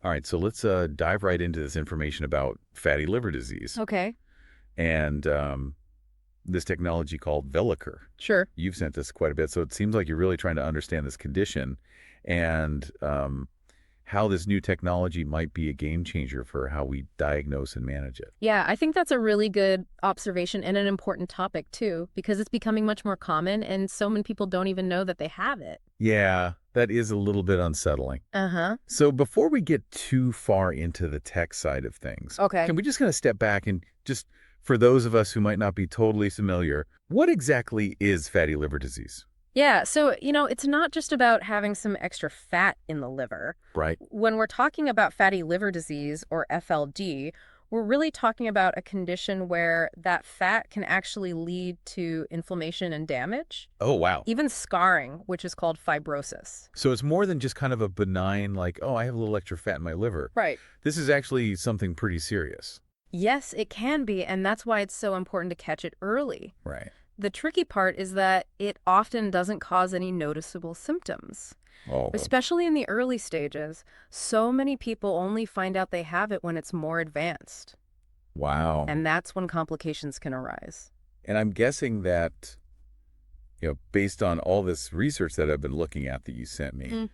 All right, so let's dive right into this information about fatty liver disease Okay. and this technology called Velacur. Sure. You've sent us quite a bit, so it seems like you're really trying to understand this condition and how this new technology might be a game changer for how we diagnose and manage it. Yeah, I think that's a really good observation and an important topic too, because it's becoming much more common and so many people don't even know that they have it. Yeah, that is a little bit unsettling. Uh-huh. So before we get too far into the tech side of things, Okay. can we just kind of step back and just, for those of us who might not be totally familiar, what exactly is fatty liver disease? Yeah, so, it's not just about having some extra fat in the liver. Right. When we're talking about fatty liver disease, or FLD, we're really talking about a condition where that fat can actually lead to inflammation and damage, Oh, wow. even scarring, which is called fibrosis. So it's more than just kind of a benign, like, oh, I have a little extra fat in my liver. Right. This is actually something pretty serious. Yes, it can be, and that's why it's so important to catch it early. Right. The tricky part is that it often doesn't cause any noticeable symptoms, Oh, especially in the early stages. So many people only find out they have it when it's more advanced, wow. and that's when complications can arise. And I'm guessing that, based on all this research that I've been looking at that you sent me,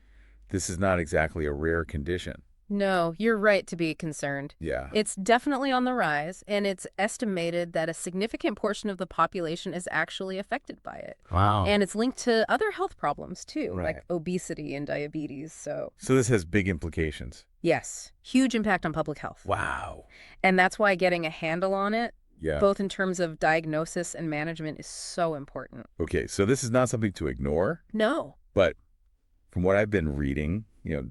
this is not exactly a rare condition. No, you're right to be concerned. Yeah. It's definitely on the rise, and it's estimated that a significant portion of the population is actually affected by it. Wow. And it's linked to other health problems, too, Right. like obesity and diabetes. So, So this has big implications. yes, huge impact on public health. Wow. And that's why getting a handle on it, Yeah. both in terms of diagnosis and management, is so important. Okay, so this is not something to ignore, No. but from what I've been reading,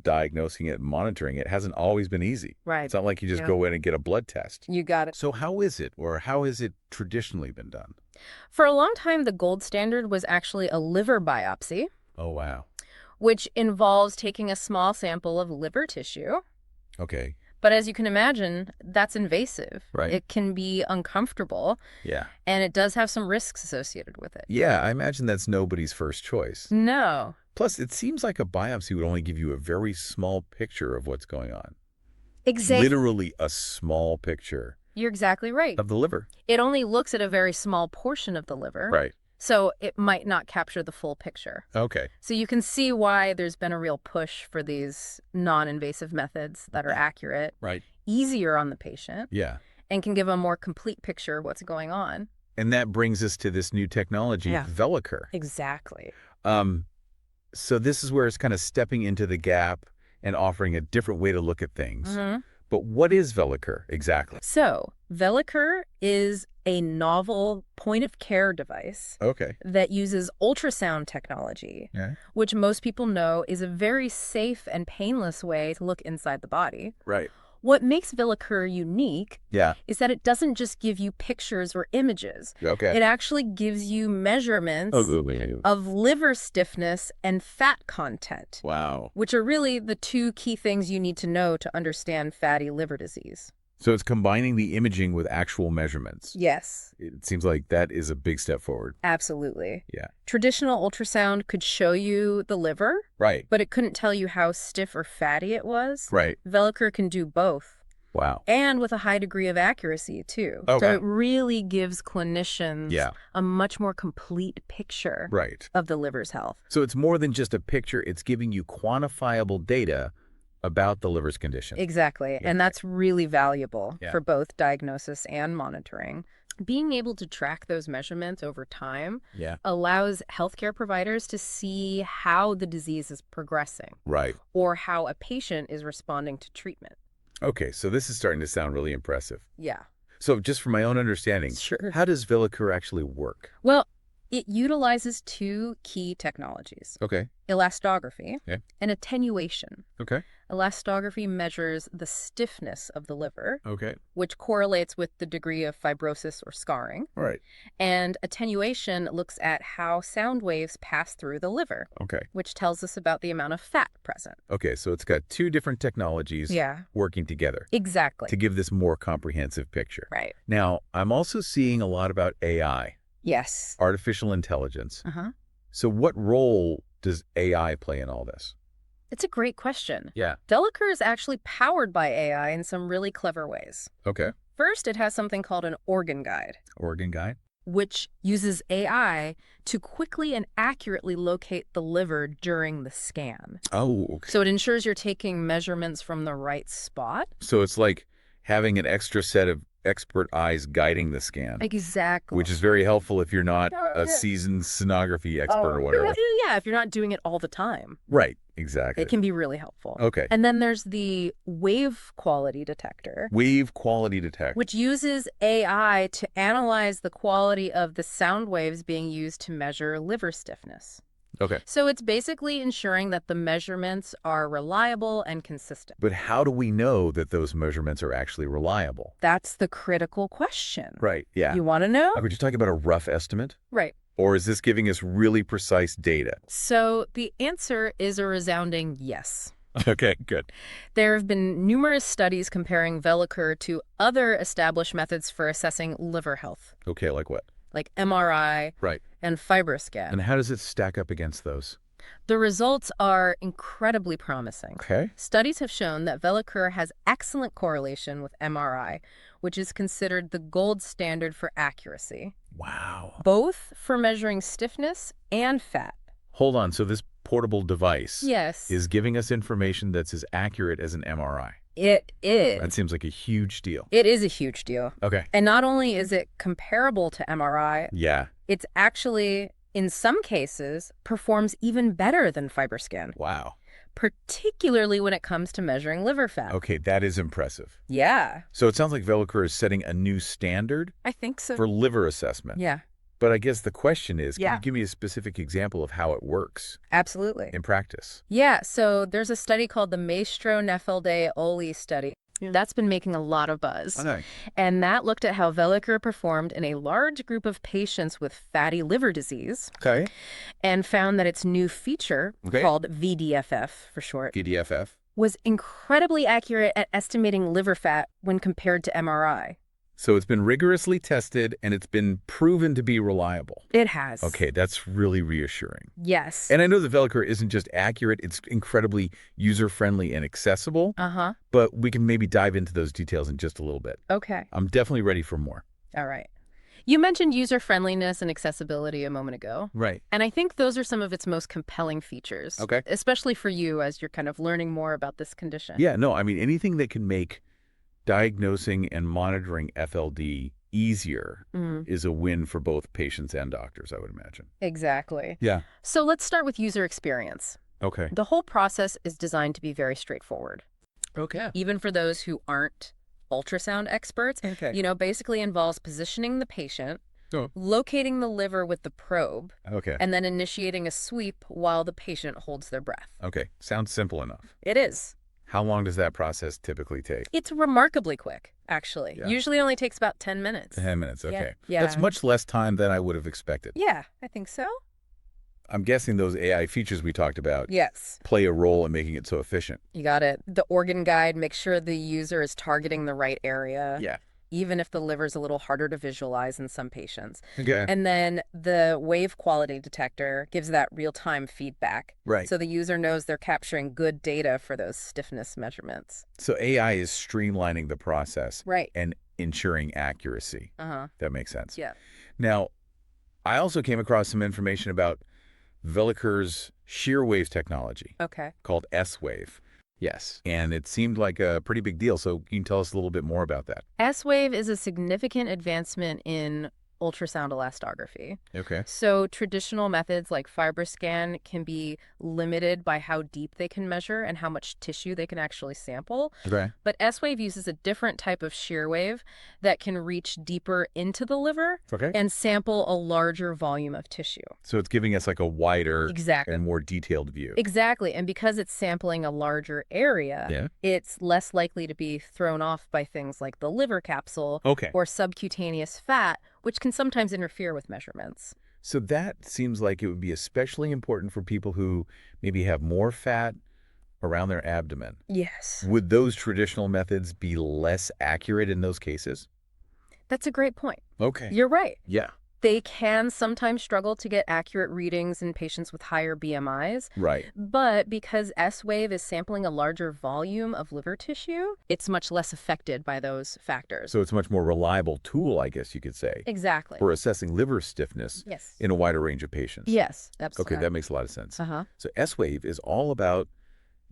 diagnosing it, monitoring it hasn't always been easy. Right. It's not like you just Yeah. go in and get a blood test. You got it. So how is it, or how has it traditionally been done? For a long time, the gold standard was actually a liver biopsy, Oh, wow. which involves taking a small sample of liver tissue. Okay. But as you can imagine, that's invasive. Right. It can be uncomfortable, Yeah. and it does have some risks associated with it. Yeah, I imagine that's nobody's first choice. No. Plus, it seems like a biopsy would only give you a very small picture of what's going on. Exactly. Literally a small picture You're exactly right. of the liver. It only looks at a very small portion of the liver. Right. So it might not capture the full picture. Okay. So you can see why there's been a real push for these non-invasive methods that are accurate, Right. easier on the patient, Yeah. and can give a more complete picture of what's going on. And that brings us to this new technology, Yeah. Velacur. Exactly. So this is where it's kind of stepping into the gap and offering a different way to look at things. But what is Velacur exactly? So Velacur is a novel point-of-care device Okay. that uses ultrasound technology, Yeah. which most people know is a very safe and painless way to look inside the body. Right. What makes Velacur unique Yeah. is that it doesn't just give you pictures or images. Okay. It actually gives you measurements of liver stiffness and fat content, Wow. which are really the two key things you need to know to understand fatty liver disease. So it's combining the imaging with actual measurements. Yes, It seems like that is a big step forward. absolutely. Yeah. Traditional ultrasound could show you the liver, Right. but it couldn't tell you how stiff or fatty it was. Right. Velacur can do both, Wow. and with a high degree of accuracy, too. Okay. So it really gives clinicians Yeah. a much more complete picture Right. of the liver's health. So it's more than just a picture. It's giving you quantifiable data about the liver's condition. Exactly. Yeah. And that's really valuable Yeah. for both diagnosis and monitoring. Being able to track those measurements over time Yeah. allows healthcare providers to see how the disease is progressing Right. or how a patient is responding to treatment. Okay, so this is starting to sound really impressive. Yeah. So just from my own understanding, Sure. how does Velacur actually work? Well, it utilizes two key technologies, Okay. elastography Okay. and attenuation. Okay. Elastography measures the stiffness of the liver, Okay. which correlates with the degree of fibrosis or scarring. All right. And attenuation looks at how sound waves pass through the liver, Okay. which tells us about the amount of fat present. Okay, so it's got two different technologies Yeah, working together exactly. to give this more comprehensive picture. Right. Now, I'm also seeing a lot about AI, Yes. artificial intelligence. Uh-huh. So what role does AI play in all this? It's a great question. Yeah. Velacur is actually powered by AI in some really clever ways. Okay. First, it has something called an organ guide, Organ guide? which uses AI to quickly and accurately locate the liver during the scan. Oh, okay. So it ensures you're taking measurements from the right spot. So it's like having an extra set of expert eyes guiding the scan, Exactly. which is very helpful if you're not a seasoned sonography expert or whatever. Yeah, if you're not doing it all the time. Right, exactly. It can be really helpful. Okay. And then there's the wave quality detector, Wave quality detector. which uses AI to analyze the quality of the sound waves being used to measure liver stiffness. Okay. So it's basically ensuring that the measurements are reliable and consistent. But how do we know that those measurements are actually reliable? That's the critical question. Right, yeah. You want to know? Are we just talking about a rough estimate? Right. Or is this giving us really precise data? So the answer is a resounding yes. Okay, good. There have been numerous studies comparing Velacur to other established methods for assessing liver health, Okay, like what? like MRI Right. and FibroScan. And how does it stack up against those? The results are incredibly promising. Okay. Studies have shown that Velacur has excellent correlation with MRI, which is considered the gold standard for accuracy, Wow. both for measuring stiffness and fat. Hold on, so this portable device Yes, is giving us information that's as accurate as an MRI. it is. That seems like a huge deal. It is a huge deal. Okay. And not only is it comparable to MRI, Yeah. it's actually, in some cases, performs even better than FibroScan, Wow. particularly when it comes to measuring liver fat. Okay, that is impressive. Yeah, So it sounds like Velacur is setting a new standard I think so. for liver assessment. Yeah, But I guess the question is, can Yeah. you give me a specific example of how it works absolutely. in practice? Yeah, so there's a study called the Maestro Nefelde Oli study. That's been making a lot of buzz. Okay. And that looked at how Velacur performed in a large group of patients with fatty liver disease Okay. and found that its new feature, Okay. called VDFF for short, PDFF. was incredibly accurate at estimating liver fat when compared to MRI. So it's been rigorously tested and it's been proven to be reliable. It has. Okay, that's really reassuring. Yes. And I know the Velacur isn't just accurate, it's incredibly user-friendly and accessible, Uh-huh. but we can maybe dive into those details in just a little bit. Okay. I'm definitely ready for more. All right. You mentioned user-friendliness and accessibility a moment ago. Right. And I think those are some of its most compelling features. Okay. Especially for you as you're kind of learning more about this condition. Yeah, no, I mean, anything that can make diagnosing and monitoring FLD easier Mm, is a win for both patients and doctors, I would imagine. exactly. Yeah. So let's start with user experience. Okay. The whole process is designed to be very straightforward, Okay. even for those who aren't ultrasound experts. Okay. Basically involves positioning the patient, Oh. locating the liver with the probe, Okay. and then initiating a sweep while the patient holds their breath. Okay. Sounds simple enough. It is. How long does that process typically take? It's remarkably quick, actually. Yeah. Usually only takes about 10 minutes. 10 minutes. Okay. Yeah. That's much less time than I would have expected. Yeah, I think so. I'm guessing those AI features we talked about Yes, play a role in making it so efficient. you got it. The organ guide makes sure the user is targeting the right area, Yeah. even if the liver's a little harder to visualize in some patients. Okay. And then the wave quality detector gives that real-time feedback. Right. So the user knows they're capturing good data for those stiffness measurements. So AI is streamlining the process Right. and ensuring accuracy. Uh-huh. That makes sense. Yeah. Now, I also came across some information about Velacur's shear wave technology Okay. called S-Wave. Yes. And it seemed like a pretty big deal. So can you tell us a little bit more about that? S-Wave is a significant advancement in ultrasound elastography. Okay. So traditional methods like FibroScan can be limited by how deep they can measure and how much tissue they can actually sample. Okay. But S-Wave uses a different type of shear wave that can reach deeper into the liver Okay. and sample a larger volume of tissue. So it's giving us like a wider Exactly. and more detailed view. Exactly. And because it's sampling a larger area, Yeah. it's less likely to be thrown off by things like the liver capsule Okay. or subcutaneous fat, which can sometimes interfere with measurements. So that seems like it would be especially important for people who maybe have more fat around their abdomen. Yes. Would those traditional methods be less accurate in those cases? That's a great point. Okay. You're right. Yeah. They can sometimes struggle to get accurate readings in patients with higher BMIs, Right. but because S-Wave is sampling a larger volume of liver tissue, it's much less affected by those factors. So it's a much more reliable tool, I guess you could say, Exactly. for assessing liver stiffness Yes. in a wider range of patients. Yes, Okay, absolutely. that makes a lot of sense. Uh-huh. So S-Wave is all about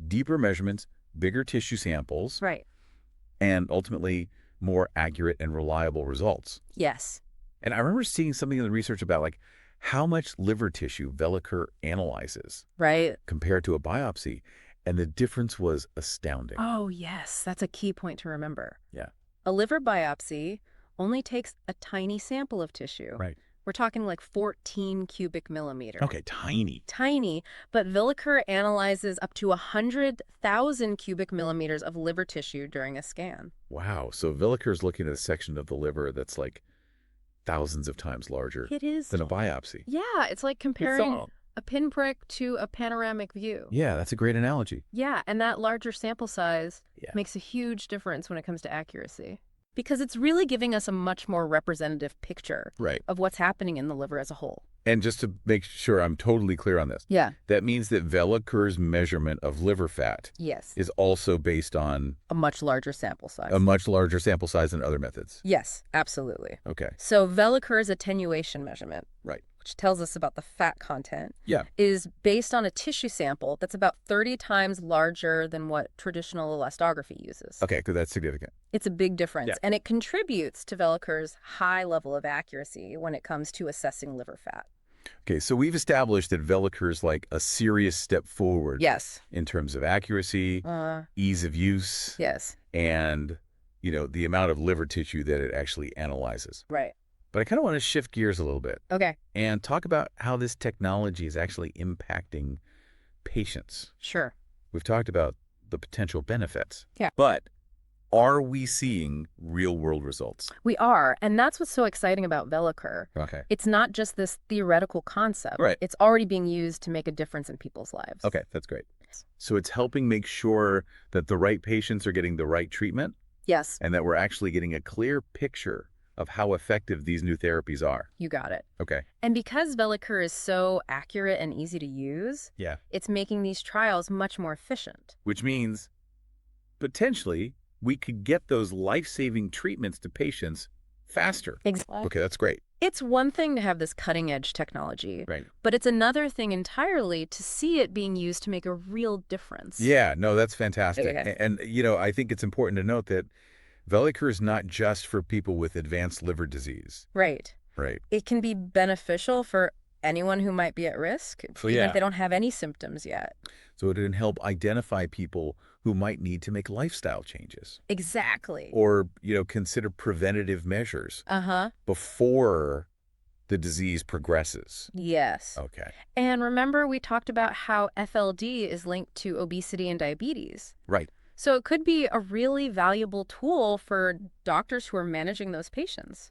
deeper measurements, bigger tissue samples, Right. and ultimately more accurate and reliable results. Yes. And I remember seeing something in the research about like how much liver tissue Velacur analyzes Right. compared to a biopsy, and the difference was astounding. Oh, yes. That's a key point to remember. Yeah. A liver biopsy only takes a tiny sample of tissue. Right. We're talking like 14 cubic millimeters. Okay, tiny. Tiny, but Velacur analyzes up to 100,000 cubic millimeters of liver tissue during a scan. Wow. So Velacur's looking at a section of the liver that's like thousands of times larger It is. than a biopsy. Yeah, it's like It's comparing all- a pinprick to a panoramic view. Yeah, that's a great analogy. Yeah, and that larger sample size Yeah. makes a huge difference when it comes to accuracy. Because it's really giving us a much more representative picture Right. of what's happening in the liver as a whole. And just to make sure I'm totally clear on this, Yeah. that means that Velacur's measurement of liver fat Yes. is also based on A much larger sample size. a much larger sample size than other methods. Yes, absolutely. Okay. So Velacur's attenuation measurement, Right. which tells us about the fat content, Yeah. is based on a tissue sample that's about 30 times larger than what traditional elastography uses. Okay, because that's significant. It's a big difference, Yeah. and it contributes to Velacur's high level of accuracy when it comes to assessing liver fat. Okay, so we've established that Velacur's like a serious step forward Yes. in terms of accuracy, ease of use, Yes. and, the amount of liver tissue that it actually analyzes. Right. But I kind of want to shift gears a little bit Okay. and talk about how this technology is actually impacting patients. Sure. We've talked about the potential benefits. Yeah. But are we seeing real-world results? We are, and that's what's so exciting about Velacur. Okay. It's not just this theoretical concept. Right. It's already being used to make a difference in people's lives. Okay, that's great. So it's helping make sure that the right patients are getting the right treatment Yes, and that we're actually getting a clear picture of how effective these new therapies are. you got it. Okay. And because Velacur is so accurate and easy to use, Yeah. it's making these trials much more efficient. Which means potentially we could get those life-saving treatments to patients faster. Exactly. Okay, that's great. It's one thing to have this cutting-edge technology, Right. but it's another thing entirely to see it being used to make a real difference. Yeah, no, that's fantastic. Okay. And, I think it's important to note that Velacur is not just for people with advanced liver disease. Right. Right. It can be beneficial for anyone who might be at risk, So, even yeah. if they don't have any symptoms yet. So it can help identify people who might need to make lifestyle changes Exactly. or, consider preventative measures Uh-huh. before the disease progresses. Yes. Okay. And remember, we talked about how FLD is linked to obesity and diabetes. Right. So it could be a really valuable tool for doctors who are managing those patients.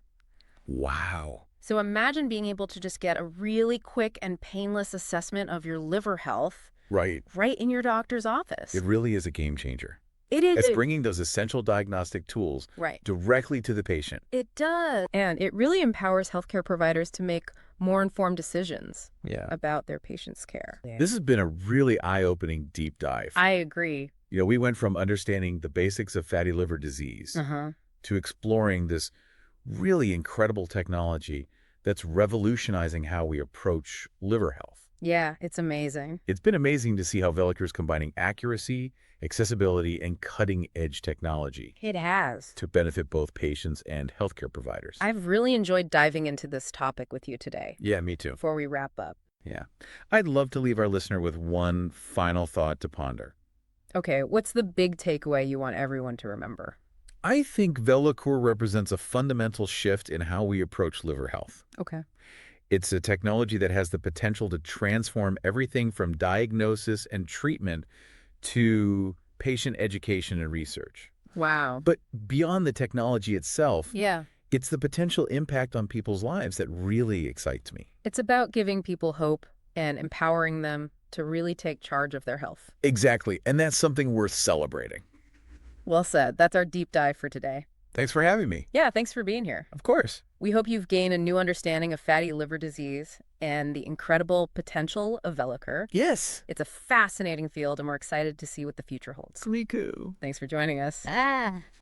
Wow. So imagine being able to just get a really quick and painless assessment of your liver health Right. right in your doctor's office. It really is a game changer. It is. It's bringing those essential diagnostic tools Right. directly to the patient. It does. And it really empowers healthcare providers to make more informed decisions Yeah. about their patients' care. This has been a really eye-opening deep dive. I agree. We went from understanding the basics of fatty liver disease Uh-huh. to exploring this really incredible technology that's revolutionizing how we approach liver health. Yeah, it's amazing. It's been amazing to see how Velacur is combining accuracy, accessibility, and cutting-edge technology It has. to benefit both patients and healthcare providers. I've really enjoyed diving into this topic with you today. Yeah, me too. Before we wrap up. Yeah. I'd love to leave our listener with one final thought to ponder. Okay, what's the big takeaway you want everyone to remember? I think Velacur represents a fundamental shift in how we approach liver health. Okay. It's a technology that has the potential to transform everything from diagnosis and treatment to patient education and research. Wow. But beyond the technology itself, Yeah. it's the potential impact on people's lives that really excites me. It's about giving people hope and empowering them to really take charge of their health. Exactly. And that's something worth celebrating. Well said. That's our deep dive for today. Thanks for having me. Yeah, thanks for being here. Of course. We hope you've gained a new understanding of fatty liver disease and the incredible potential of Velacur. Yes. It's a fascinating field, and we're excited to see what the future holds. Me too. Thanks for joining us. Ah.